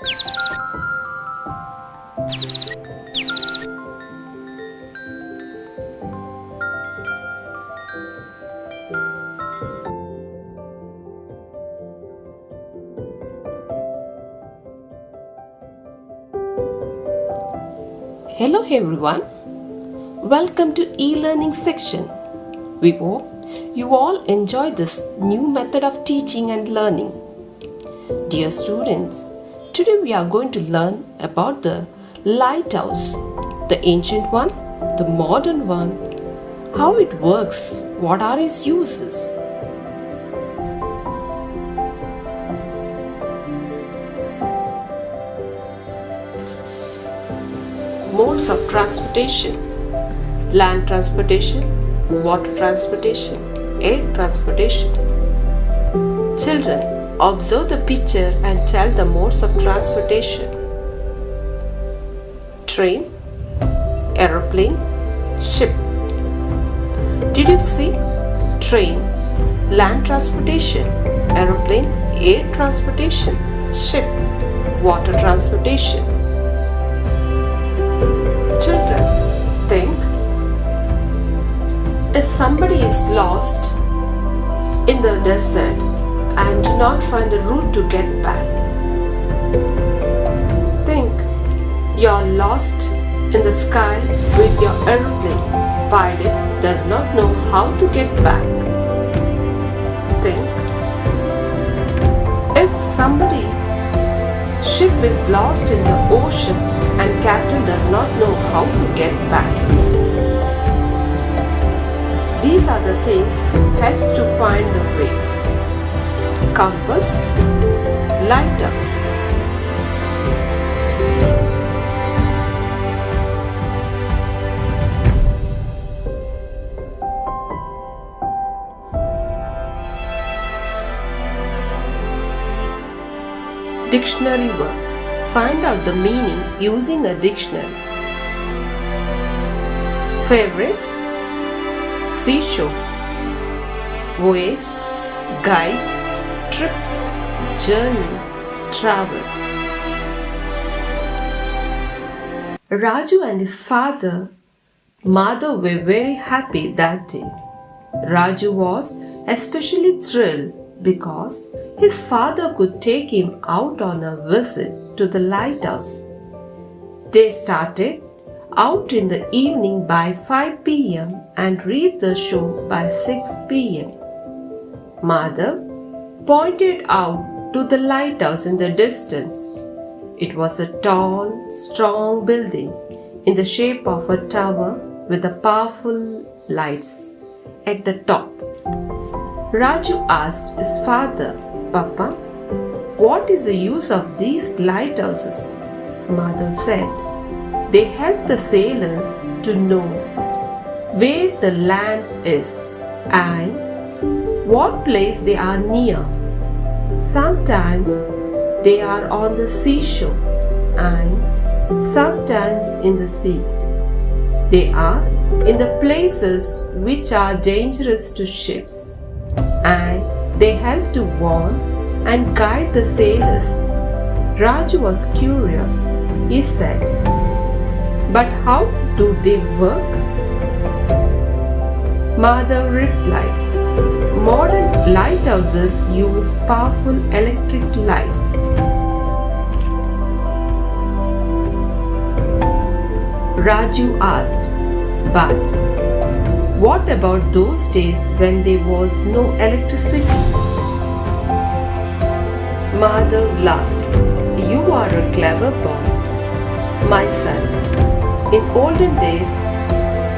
Hello everyone, welcome to e-learning section. We hope you all enjoy this new method of teaching and learning. Dear students, today we are going to learn about the lighthouse, the ancient one, the modern one, how it works, what are its uses. Modes of transportation: land transportation, water transportation, air transportation. Children, observe the picture and tell the modes of transportation. Train, aeroplane, ship. Did you see? Train, land transportation, aeroplane, air transportation, ship, water transportation. Children, think. If somebody is lost in the desert and do not find the route to get back, think. You're lost in the sky with your aeroplane. Pilot does not know how to get back. Think. If somebody's ship is lost in the ocean and captain does not know how to get back. These are the things helps to find the way. Compass, lighthouse. Dictionary word. Find out the meaning using a dictionary. Favorite, seashore, voyage, guide, trip, journey, travel. Raju and his father, mother were very happy that day. Raju was especially thrilled because his father could take him out on a visit to the lighthouse. They started out in the evening by 5 p.m. and reached the shore by 6 p.m. Mother pointed out to the lighthouse in the distance. It was a tall, strong building in the shape of a tower with the powerful lights at the top. Raju asked his father, "Papa, what is the use of these lighthouses?" Mother said, "They help the sailors to know where the land is and what place they are near. Sometimes they are on the seashore and sometimes in the sea. They are in the places which are dangerous to ships, and they help to warn and guide the sailors." Raju was curious. He said, "But how do they work?" Mother replied, "Modern lighthouses use powerful electric lights. Raju asked, "But what about those days when there was no electricity?" Mother laughed. "You are a clever boy, my son. In olden days,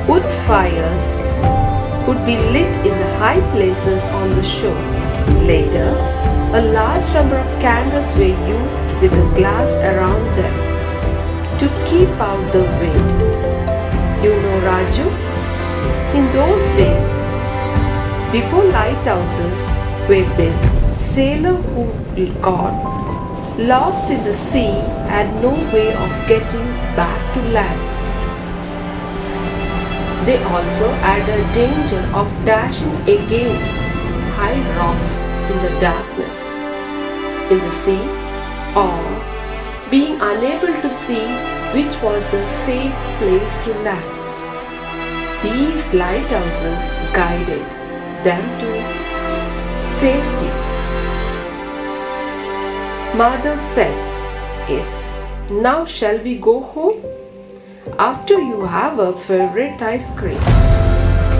wood fires would be lit in the high places on the shore. Later, a large number of candles were used with a glass around them to keep out the wind. You know, Raju, in those days, before lighthouses were built, sailors who got lost in the sea had no way of getting back to land. They also had a danger of dashing against high rocks in the darkness, in the sea, or being unable to see which was a safe place to land. These lighthouses guided them to safety. Mother said, "Yes, now shall we go home? After you have a favorite ice cream."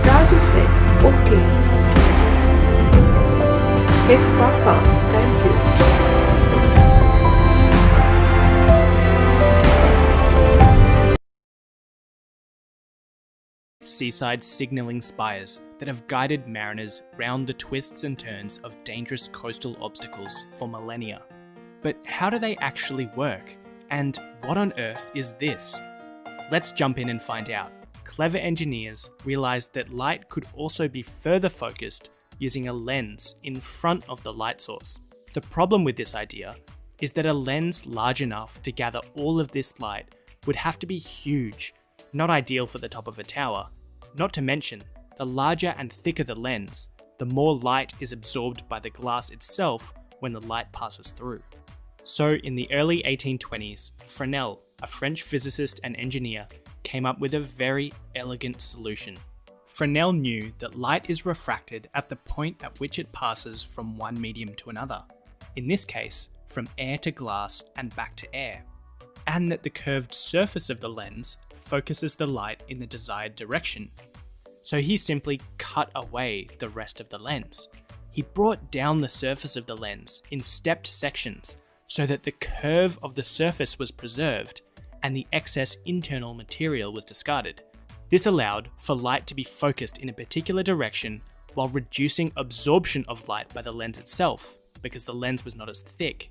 Raju said, "Okay." "Yes, Papa, thank you." Seaside signalling spires that have guided mariners round the twists and turns of dangerous coastal obstacles for millennia. But how do they actually work? And what on earth is this? Let's jump in and find out. Clever engineers realized that light could also be further focused using a lens in front of the light source. The problem with this idea is that a lens large enough to gather all of this light would have to be huge, not ideal for the top of a tower. Not to mention, the larger and thicker the lens, the more light is absorbed by the glass itself when the light passes through. So in the early 1820s, Fresnel, a French physicist and engineer, came up with a very elegant solution. Fresnel knew that light is refracted at the point at which it passes from one medium to another, in this case, from air to glass and back to air, and that the curved surface of the lens focuses the light in the desired direction. So he simply cut away the rest of the lens. He brought down the surface of the lens in stepped sections so that the curve of the surface was preserved and the excess internal material was discarded. This allowed for light to be focused in a particular direction while reducing absorption of light by the lens itself, because the lens was not as thick.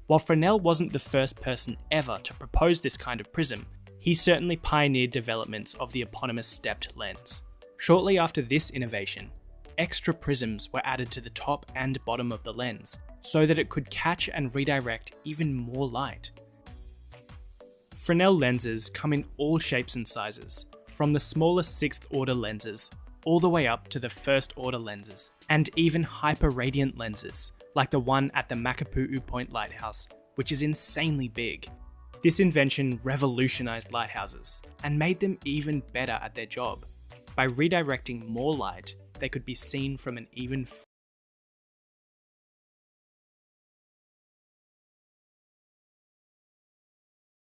While Fresnel wasn't the first person ever to propose this kind of prism, he certainly pioneered developments of the eponymous stepped lens. Shortly after this innovation, extra prisms were added to the top and bottom of the lens so that it could catch and redirect even more light. Fresnel lenses come in all shapes and sizes, from the smallest 6th order lenses all the way up to the 1st order lenses, and even hyper-radiant lenses, like the one at the Makapu'u Point Lighthouse, which is insanely big. This invention revolutionized lighthouses and made them even better at their job. By redirecting more light, they could be seen from an even